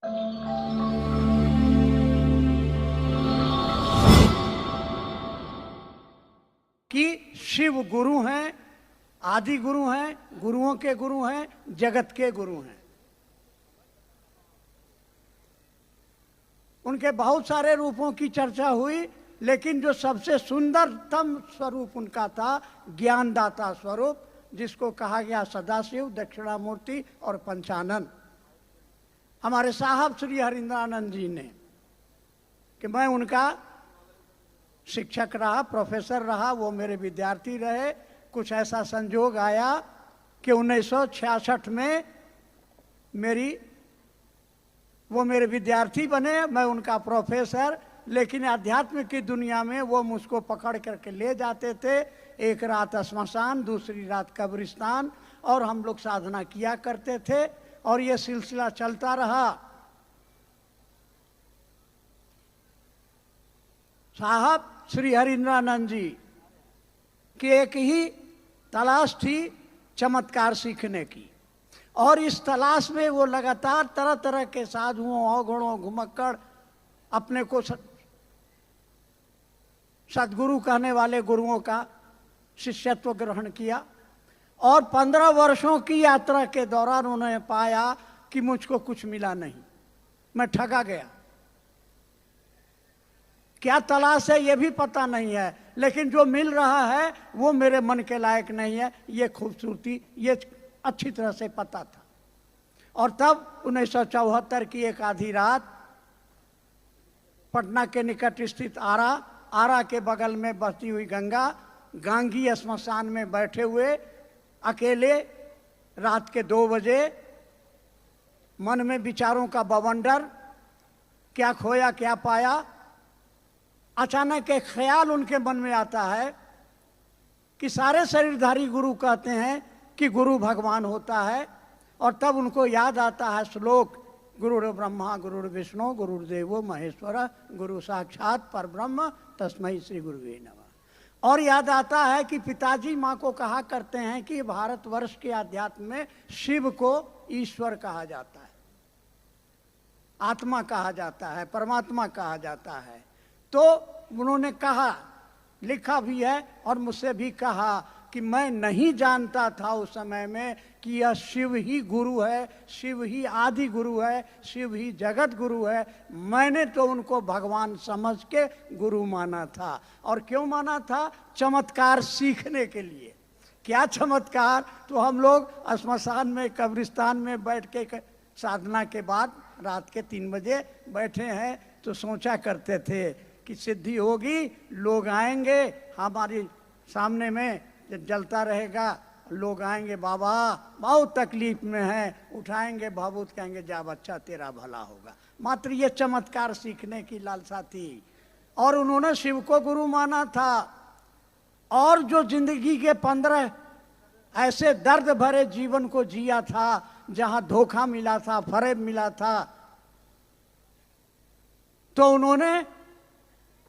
कि शिव गुरु हैं, आदि गुरु हैं, गुरुओं के गुरु हैं, जगत के गुरु हैं। उनके बहुत सारे रूपों की चर्चा हुई, लेकिन जो सबसे सुंदरतम स्वरूप उनका था ज्ञानदाता स्वरूप, जिसको कहा गया सदाशिव, दक्षिणामूर्ति और पंचानन। हमारे साहब श्री हरिंद्रानंद जी ने, कि मैं उनका शिक्षक रहा, प्रोफेसर रहा, वो मेरे विद्यार्थी रहे। कुछ ऐसा संजोग आया कि 1966 में वो मेरे विद्यार्थी बने, मैं उनका प्रोफेसर। लेकिन अध्यात्म की दुनिया में वो मुझको पकड़ करके ले जाते थे। एक रात श्मशान, दूसरी रात कब्रिस्तान, और हम लोग साधना किया करते थे, और ये सिलसिला चलता रहा। साहब श्री हरिंद्रानंद जी की एक ही तलाश थी, चमत्कार सीखने की। और इस तलाश में वो लगातार तरह तरह के साधुओं, अवगुणों, घुमक्कड़, अपने को सदगुरु कहने वाले गुरुओं का शिष्यत्व ग्रहण किया। और 15 वर्षों की यात्रा के दौरान उन्होंने पाया कि मुझको कुछ मिला नहीं, मैं ठगा गया। क्या तलाश है ये भी पता नहीं है, लेकिन जो मिल रहा है वो मेरे मन के लायक नहीं है। ये खूबसूरती, ये अच्छी तरह से पता था। और तब 1974 की एक आधी रात, पटना के निकट स्थित आरा के बगल में बहती हुई गंगा, गांगी श्मशान में बैठे हुए अकेले, रात के 2 बजे, मन में विचारों का बवंडर, क्या खोया क्या पाया। अचानक एक ख्याल उनके मन में आता है कि सारे शरीरधारी गुरु कहते हैं कि गुरु भगवान होता है। और तब उनको याद आता है श्लोक, गुरुर् ब्रह्मा गुरुर् विष्णु गुरुर्देवो महेश्वर गुरु साक्षात परब्रह्म तस्मै श्री गुरुवे नमः। और याद आता है कि पिताजी माँ को कहा करते हैं कि भारतवर्ष के अध्यात्म में शिव को ईश्वर कहा जाता है, आत्मा कहा जाता है, परमात्मा कहा जाता है। तो उन्होंने कहा, लिखा भी है और मुझसे भी कहा कि मैं नहीं जानता था उस समय में कि यह शिव ही गुरु है, शिव ही आदि गुरु है, शिव ही जगत गुरु है। मैंने तो उनको भगवान समझ के गुरु माना था। और क्यों माना था? चमत्कार सीखने के लिए। क्या चमत्कार? तो हम लोग श्मशान में, कब्रिस्तान में बैठ के साधना के बाद रात के 3 बजे बैठे हैं, तो सोचा करते थे कि सिद्धि होगी, लोग आएंगे हमारे सामने में, जलता रहेगा, लोग आएंगे, बाबा बहुत तकलीफ में है, उठाएंगे भावुत, कहेंगे जा बच्चा तेरा भला होगा। मात्र ये चमत्कार सीखने की लालसा थी। और उन्होंने शिव को गुरु माना था। और जो जिंदगी के 15 ऐसे दर्द भरे जीवन को जिया था, जहां धोखा मिला था, फरेब मिला था, तो उन्होंने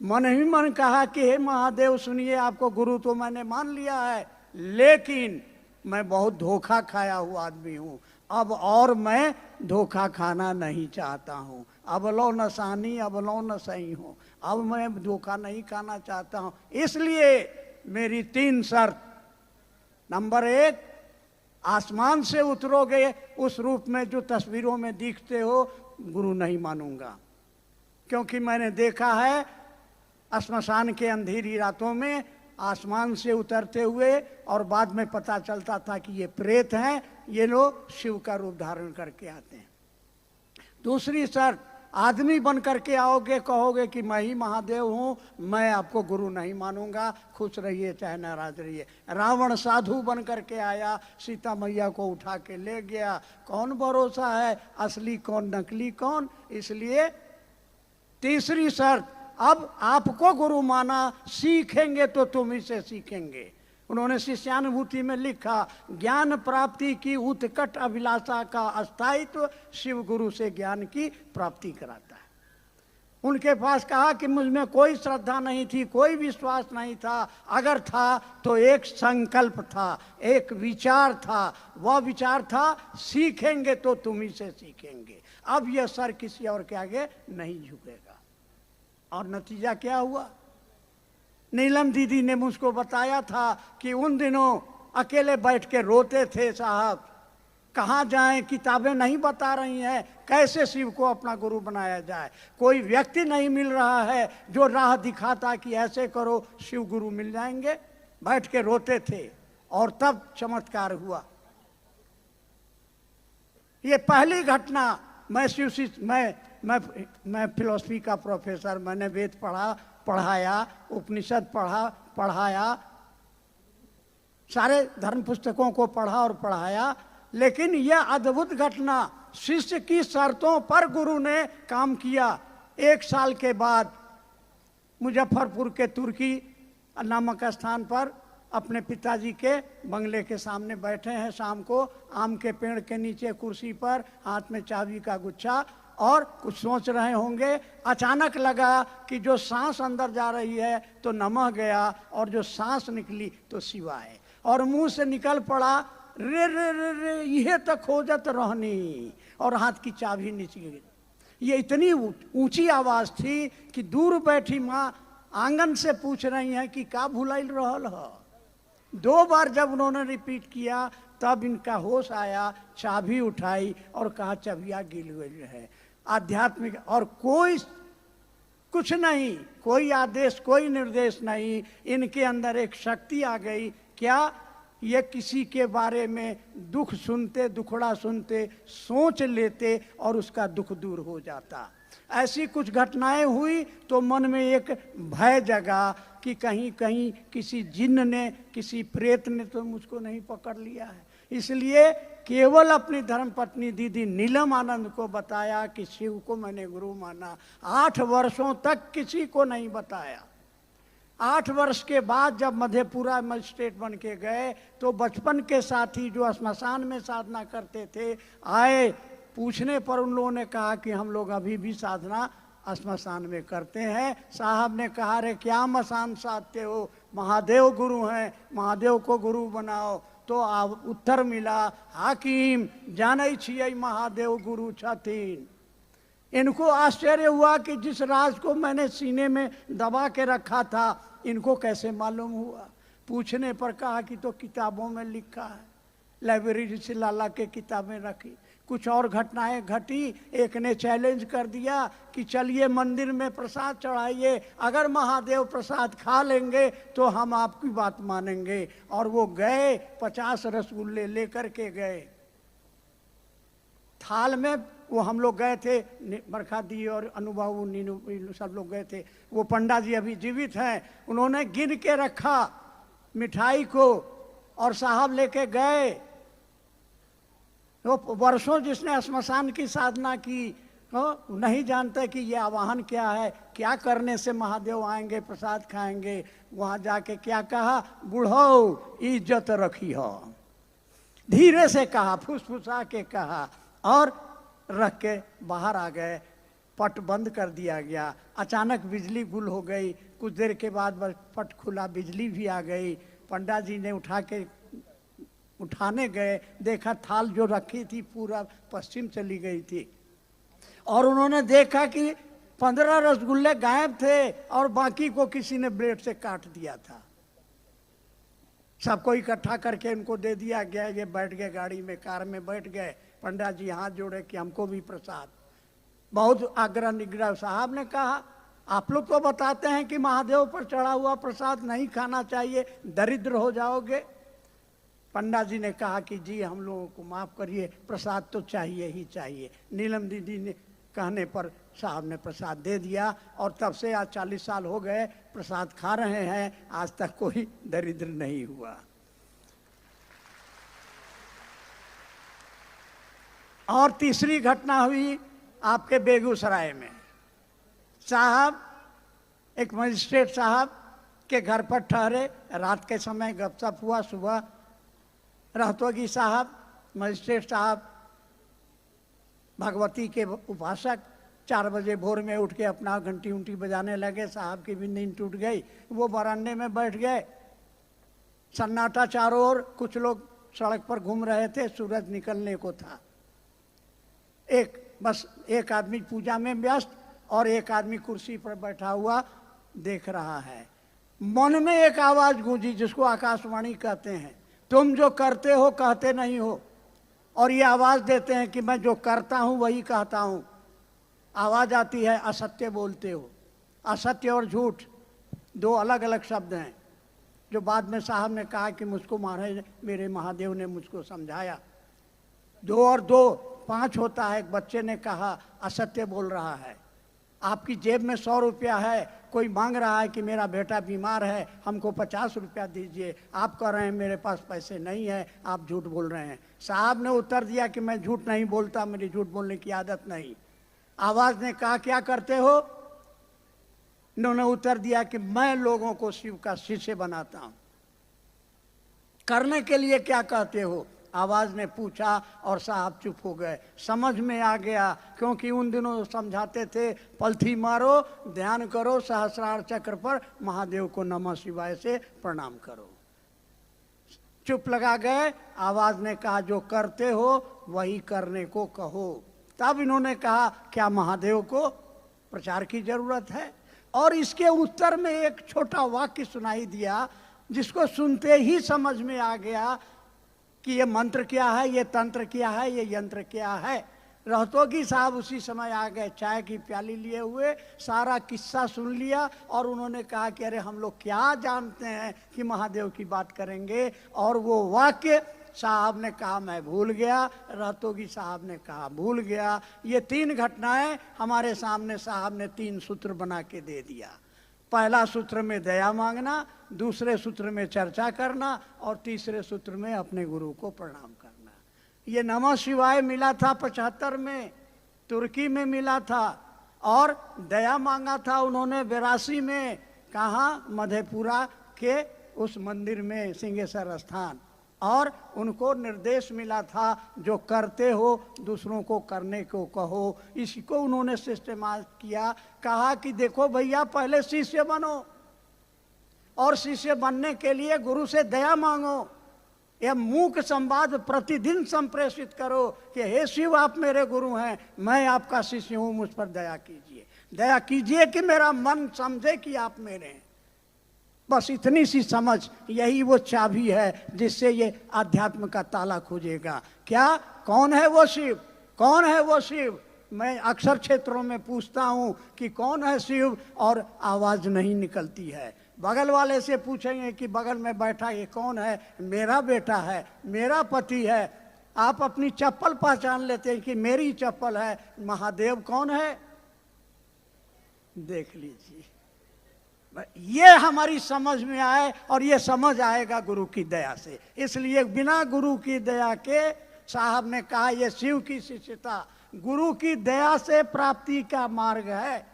मन ही मन कहा कि हे महादेव सुनिए, आपको गुरु तो मैंने मान लिया है, लेकिन मैं बहुत धोखा खाया हुआ आदमी हूँ। अब और मैं धोखा खाना नहीं चाहता हूँ। अब लो न सानी, अब लो न सही हूँ, अब मैं धोखा नहीं खाना चाहता हूँ। इसलिए मेरी 3 शर्त। नंबर 1, आसमान से उतरोगे उस रूप में जो तस्वीरों में दिखते हो, गुरु नहीं मानूंगा। क्योंकि मैंने देखा है श्मशान के अंधेरी रातों में आसमान से उतरते हुए, और बाद में पता चलता था कि ये प्रेत हैं, ये लोग शिव का रूप धारण करके आते हैं। दूसरी शर्त, आदमी बन करके आओगे, कहोगे कि मैं ही महादेव हूँ, मैं आपको गुरु नहीं मानूंगा, खुश रहिए चाहे नाराज रहिए। रावण साधु बन करके आया, सीता मैया को उठा के ले गया, कौन भरोसा है असली कौन नकली कौन। इसलिए तीसरी शर्त, अब आपको गुरु माना, सीखेंगे तो तुम ही से सीखेंगे। उन्होंने शिष्यानुभूति में लिखा, ज्ञान प्राप्ति की उत्कट अभिलाषा का अस्थायित्व शिव गुरु से ज्ञान की प्राप्ति कराता है। उनके पास कहा कि मुझ में कोई श्रद्धा नहीं थी, कोई विश्वास नहीं था, अगर था तो एक संकल्प था, एक विचार था। वह विचार था सीखेंगे तो तुम ही से सीखेंगे, अब यह सर किसी और के आगे नहीं झुकेगा। और नतीजा क्या हुआ? नीलम दीदी ने मुझको बताया था कि उन दिनों अकेले बैठ के रोते थे, साहब कहाँ जाएं, किताबें नहीं बता रही हैं कैसे शिव को अपना गुरु बनाया जाए, कोई व्यक्ति नहीं मिल रहा है जो राह दिखाता कि ऐसे करो शिव गुरु मिल जाएंगे। बैठ के रोते थे और तब चमत्कार हुआ। ये पहली घटना। मैं फिलॉसफी का प्रोफेसर, मैंने वेद पढ़ाया, उपनिषद पढ़ाया, सारे धर्म पुस्तकों को पढ़ा और पढ़ाया, लेकिन यह अद्भुत घटना शिष्य की शर्तों पर गुरु ने काम किया। 1 साल के बाद मुजफ्फरपुर के तुर्की नामक स्थान पर अपने पिताजी के बंगले के सामने बैठे हैं, शाम को आम के पेड़ के नीचे कुर्सी पर, हाथ में चाबी का गुच्छा, और कुछ सोच रहे होंगे। अचानक लगा कि जो सांस अंदर जा रही है तो नमः गया, और जो सांस निकली तो शिवाय, और मुंह से निकल पड़ा रे रे रे रे यह तो खोजत रहनी, और हाथ की चाबी नीचे गिरी। ये इतनी ऊंची आवाज थी कि दूर बैठी माँ आंगन से पूछ रही हैं कि का भुलाइल रहल है। 2 बार जब उन्होंने रिपीट किया तब इनका होश आया, चाबी उठाई और कहा चाबिया गिल हुई है। आध्यात्मिक, और कोई कुछ नहीं, कोई आदेश, कोई निर्देश नहीं, इनके अंदर एक शक्ति आ गई। क्या? ये किसी के बारे में दुख सुनते, दुखड़ा सुनते, सोच लेते और उसका दुख दूर हो जाता। ऐसी कुछ घटनाएं हुई तो मन में एक भय जगा कि कहीं कहीं किसी जिन्न ने, किसी प्रेत ने तो मुझको नहीं पकड़ लिया है। इसलिए केवल अपनी धर्मपत्नी दीदी नीलम आनंद को बताया कि शिव को मैंने गुरु माना। 8 वर्षों तक किसी को नहीं बताया। 8 वर्ष के बाद जब मधेपुरा मजिस्ट्रेट बन के गए तो बचपन के साथी जो श्मशान में साधना करते थे आए, पूछने पर उन लोगों ने कहा कि हम लोग अभी भी साधना श्मशान में करते हैं। साहब ने कहा रे क्या मसान साधते हो, महादेव गुरु हैं, महादेव को गुरु बनाओ। तो उत्तर मिला, हाकिम जानै छियै महादेव गुरु छथिन। इनको आश्चर्य हुआ कि जिस राज को मैंने सीने में दबा के रखा था इनको कैसे मालूम हुआ। पूछने पर कहा कि तो किताबों में लिखा है, लाइब्रेरी से लाला के किताबें रखी। कुछ और घटनाएं घटी। एक ने चैलेंज कर दिया कि चलिए मंदिर में प्रसाद चढ़ाइए, अगर महादेव प्रसाद खा लेंगे तो हम आपकी बात मानेंगे। और वो गए, 50 रसगुल्ले लेकर के गए थाल में। वो हम लोग गए थे, बरखा दी और अनुभव नीनू सब लोग गए थे। वो पंडा जी अभी जीवित हैं, उन्होंने गिन के रखा मिठाई को और साहब लेके गए। वो वर्षों जिसने श्मशान की साधना की नहीं जानते कि ये आवाहन क्या है, क्या करने से महादेव आएंगे, प्रसाद खाएंगे। वहाँ जाके क्या कहा, बुढ़ो इज्जत रखी हो, धीरे से कहा, फुसफुसा के कहा और रख के बाहर आ गए। पट बंद कर दिया गया। अचानक बिजली गुल हो गई। कुछ देर के बाद बस पट खुला, बिजली भी आ गई। पंडा जी ने उठाने गए, देखा थाल जो रखी थी पूरा पश्चिम चली गई थी। और उन्होंने देखा कि 15 रसगुल्ले गायब थे और बाकी को किसी ने ब्लेड से काट दिया था। सबको इकट्ठा करके इनको दे दिया गया। ये बैठ गए गाड़ी में, कार में बैठ गए। पंडा जी हाथ जोड़े कि हमको भी प्रसाद। बहुत आग्रह निग्रह। साहब ने कहा आप लोग तो बताते हैं कि महादेव पर चढ़ा हुआ प्रसाद नहीं खाना चाहिए, दरिद्र हो जाओगे। पंडा जी ने कहा कि जी हम लोगों को माफ़ करिए, प्रसाद तो चाहिए ही चाहिए। नीलम दीदी ने कहने पर साहब ने प्रसाद दे दिया और तब से आज 40 साल हो गए प्रसाद खा रहे हैं, आज तक कोई दरिद्र नहीं हुआ। और तीसरी घटना हुई आपके बेगूसराय में। साहब, एक मजिस्ट्रेट साहब के घर पर ठहरे, रात के समय गपशप हुआ। सुबह रहतोगी साहब, मजिस्ट्रेट साहब भगवती के उपासक, 4 बजे भोर में उठ के अपना घंटी उंटी बजाने लगे। साहब की भी नींद टूट गई, वो बरामदे में बैठ गए। सन्नाटा चारों ओर, कुछ लोग सड़क पर घूम रहे थे, सूरज निकलने को था। एक आदमी पूजा में व्यस्त और एक आदमी कुर्सी पर बैठा हुआ देख रहा है। मन में एक आवाज गूंजी जिसको आकाशवाणी कहते हैं, तुम जो करते हो कहते नहीं हो। और ये आवाज देते हैं कि मैं जो करता हूं वही कहता हूं। आवाज आती है, असत्य बोलते हो। असत्य और झूठ 2 अलग अलग शब्द हैं, जो बाद में साहब ने कहा कि मुझको मारे मेरे महादेव ने मुझको समझाया। 2 और 2 5 होता है। एक बच्चे ने कहा असत्य बोल रहा है। आपकी जेब में 100 रुपया है, कोई मांग रहा है कि मेरा बेटा बीमार है, हमको 50 रुपया दीजिए। आप कह रहे हैं मेरे पास पैसे नहीं है, आप झूठ बोल रहे हैं। साहब ने उत्तर दिया कि मैं झूठ नहीं बोलता, मेरी झूठ बोलने की आदत नहीं। आवाज ने कहा क्या करते हो? इन्होंने उत्तर दिया कि मैं लोगों को शिव का शिष्य बनाता हूं। करने के लिए क्या कहते हो? आवाज ने पूछा और साहब चुप हो गए। समझ में आ गया, क्योंकि उन दिनों समझाते थे पलथी मारो, ध्यान करो, सहस्रार चक्र पर महादेव को नमः शिवाय से प्रणाम करो। चुप लगा गए। आवाज ने कहा जो करते हो वही करने को कहो। तब इन्होंने कहा क्या महादेव को प्रचार की जरूरत है? और इसके उत्तर में एक छोटा वाक्य सुनाई दिया, जिसको सुनते ही समझ में आ गया कि ये मंत्र क्या है, ये तंत्र क्या है, ये यंत्र क्या है। रहतोगी साहब उसी समय आ गए, चाय की प्याली लिए हुए, सारा किस्सा सुन लिया और उन्होंने कहा कि अरे हम लोग क्या जानते हैं कि महादेव की बात करेंगे। और वो वाक्य साहब ने कहा मैं भूल गया, रहतोगी साहब ने कहा भूल गया। ये 3 घटनाएं हमारे सामने साहब ने 3 सूत्र बना के दे दिया। पहला सूत्र में दया मांगना, दूसरे सूत्र में चर्चा करना और तीसरे सूत्र में अपने गुरु को प्रणाम करना। ये नमः शिवाय मिला था 75 में, तुर्की में मिला था। और दया मांगा था उन्होंने 82 में, कहाँ? मधेपुरा के उस मंदिर में, सिंहेश्वर स्थान। और उनको निर्देश मिला था जो करते हो दूसरों को करने को कहो। इसको उन्होंने सिस्टमाइज किया, कहा कि देखो भैया पहले शिष्य बनो और शिष्य बनने के लिए गुरु से दया मांगो। यह मूक संवाद प्रतिदिन संप्रेषित करो कि हे शिव आप मेरे गुरु हैं, मैं आपका शिष्य हूं, मुझ पर दया कीजिए। दया कीजिए कि मेरा मन समझे कि आप मेरे हैं। बस इतनी सी समझ, यही वो चाबी है जिससे ये आध्यात्म का ताला खुजेगा। क्या? कौन है वो शिव? कौन है वो शिव? मैं अक्सर क्षेत्रों में पूछता हूं कि कौन है शिव, और आवाज नहीं निकलती है। बगल वाले से पूछेंगे कि बगल में बैठा ये कौन है? मेरा बेटा है, मेरा पति है। आप अपनी चप्पल पहचान लेते हैं कि मेरी चप्पल है। महादेव कौन है? देख लीजिए। ये हमारी समझ में आए, और ये समझ आएगा गुरु की दया से। इसलिए बिना गुरु की दया के, साहब ने कहा ये शिव की शिष्यता गुरु की दया से प्राप्ति का मार्ग है।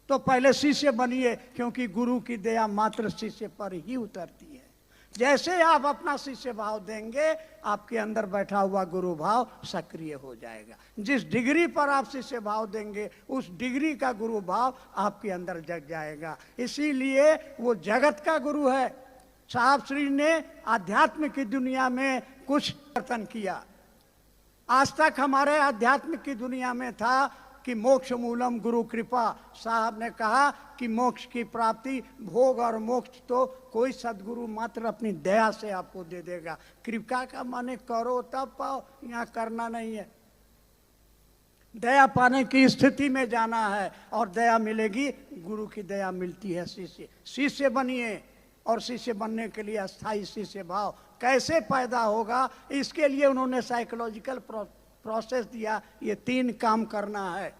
तो पहले शिष्य बनिए, क्योंकि गुरु की दया मात्र शिष्य पर ही उतरती है। जैसे आप अपना शिष्य भाव देंगे, आपके अंदर बैठा हुआ गुरु भाव सक्रिय हो जाएगा। जिस डिग्री पर आप शिष्य भाव देंगे, उस डिग्री का गुरु भाव आपके अंदर जग जाएगा। इसीलिए वो जगत का गुरु है। साहब श्री ने आध्यात्म की दुनिया में कुछ परिवर्तन किया। आज तक हमारे आध्यात्म की दुनिया में था कि मोक्ष मूलम गुरु कृपा। साहब ने कहा कि मोक्ष की प्राप्ति, भोग और मोक्ष तो कोई सदगुरु मात्र अपनी दया से आपको दे देगा। कृपा का माने करो तब पाओ, यहाँ करना नहीं है। दया पाने की स्थिति में जाना है, और दया मिलेगी, गुरु की दया मिलती है। शिष्य बनिए, और शिष्य बनने के लिए अस्थाई शिष्य भाव कैसे पैदा होगा, इसके लिए उन्होंने साइकोलॉजिकल प्रोसेस दिया। ये 3 काम करना है।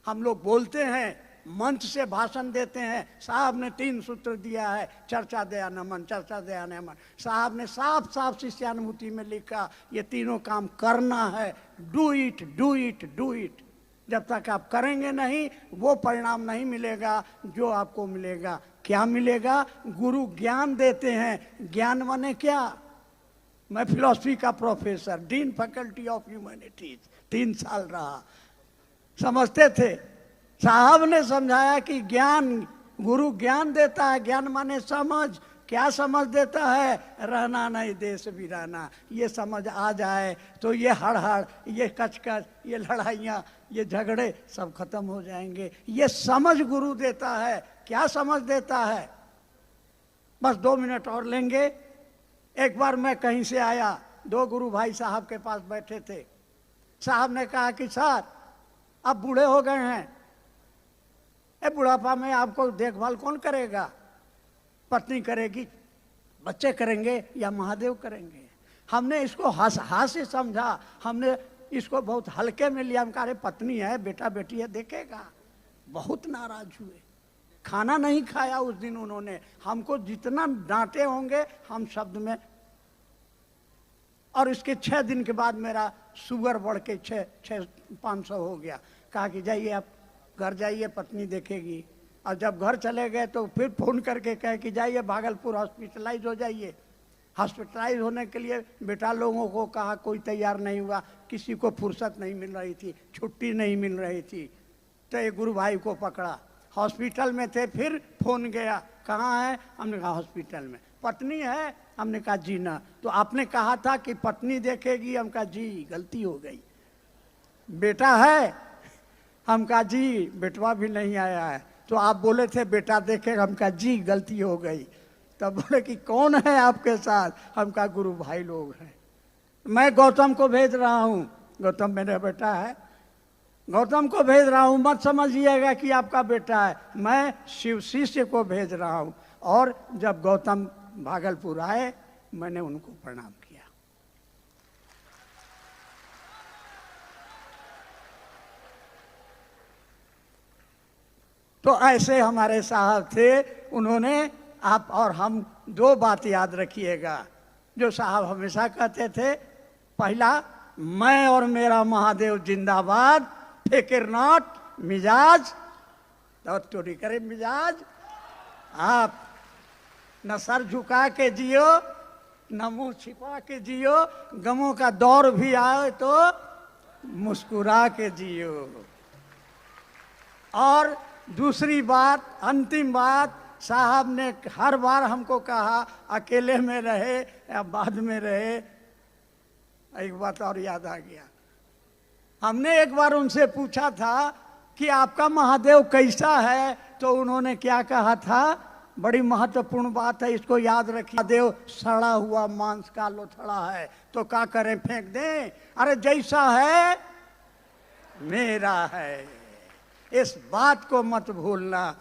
हम लोग बोलते हैं, मंच से भाषण देते हैं, साहब ने 3 सूत्र दिया है, चर्चा दया नमन, चर्चा दया नमन। साहब ने साफ साफ शिष्यानुभूति में लिखा ये तीनों काम करना है। Do it, do it, do it. जब तक आप करेंगे नहीं, वो परिणाम नहीं मिलेगा जो आपको मिलेगा। क्या मिलेगा? गुरु ज्ञान देते हैं। ज्ञान माने क्या? मैं फिलॉसफी का professor, dean faculty of humanities 3 साल रहा। समझते थे। साहब ने समझाया कि ज्ञान, गुरु ज्ञान देता है, ज्ञान माने समझ। क्या समझ देता है? रहना नहीं देश वीराना। ये समझ आ जाए तो ये हड़हड़, ये कचकच, ये लड़ाइयाँ, ये झगड़े सब खत्म हो जाएंगे। ये समझ गुरु देता है। क्या समझ देता है? बस 2 मिनट और लेंगे। एक बार मैं कहीं से आया, 2 गुरु भाई साहब के पास बैठे थे। साहब ने कहा कि सर अब बूढ़े हो गए हैं, ए बुढ़ापा में आपको देखभाल कौन करेगा? पत्नी करेगी, बच्चे करेंगे या महादेव करेंगे? हमने इसको हास से समझा, हमने इसको बहुत हल्के में लिया। हम कहा पत्नी है, बेटा बेटी है, देखेगा। बहुत नाराज हुए, खाना नहीं खाया उस दिन उन्होंने। हमको जितना डांटे होंगे हम शब्द में। और इसके 6 दिन के बाद मेरा शुगर बढ़ के 500 हो गया। कहा कि जाइए आप घर जाइए, पत्नी देखेगी। और जब घर चले गए तो फिर फोन करके कहे कि जाइए भागलपुर हॉस्पिटलाइज हो जाइए। हॉस्पिटलाइज होने के लिए बेटा लोगों को कहा, कोई तैयार नहीं हुआ। किसी को फुर्सत नहीं मिल रही थी, छुट्टी नहीं मिल रही थी। तो एक गुरु भाई को पकड़ा, हॉस्पिटल में थे। फिर फोन गया, कहाँ है? हमने कहा हॉस्पिटल में। पत्नी है? हमने कहा जी ना। तो आपने कहा था कि पत्नी देखेगी। हम कहा जी गलती हो गई। बेटा है? हम कहा जी बेटवा भी नहीं आया है। तो आप बोले थे बेटा देखेगा। हम कहा जी गलती हो गई। तब बोले कि कौन है आपके साथ? हम कहा गुरु भाई लोग हैं। मैं गौतम को भेज रहा हूँ। गौतम मेरा बेटा है, गौतम को भेज रहा हूँ। मत समझिएगा कि आपका बेटा है, मैं शिव शिष्य को भेज रहा हूँ। और जब गौतम भागलपुर आए, मैंने उनको प्रणाम किया। तो ऐसे हमारे साहब थे। उन्होंने, आप और हम 2 बात याद रखिएगा जो साहब हमेशा कहते थे। पहला, मैं और मेरा महादेव जिंदाबाद, फिक्र नॉट, मिजाज चोरी करे मिजाज। आप न सर झुका के जियो, न मुंह छिपा के जियो। गमों का दौर भी आए तो मुस्कुरा के जियो। और दूसरी बात, अंतिम बात, साहब ने हर बार हमको कहा, अकेले में रहे या बाद में रहे। एक बात और याद आ गया। हमने एक बार उनसे पूछा था कि आपका महादेव कैसा है? तो उन्होंने क्या कहा था? बड़ी महत्वपूर्ण बात है, इसको याद रखिए। महादेव सड़ा हुआ मांस का लोथड़ा है, तो क्या करें, फेंक दें? अरे जैसा है मेरा है। इस बात को मत भूलना।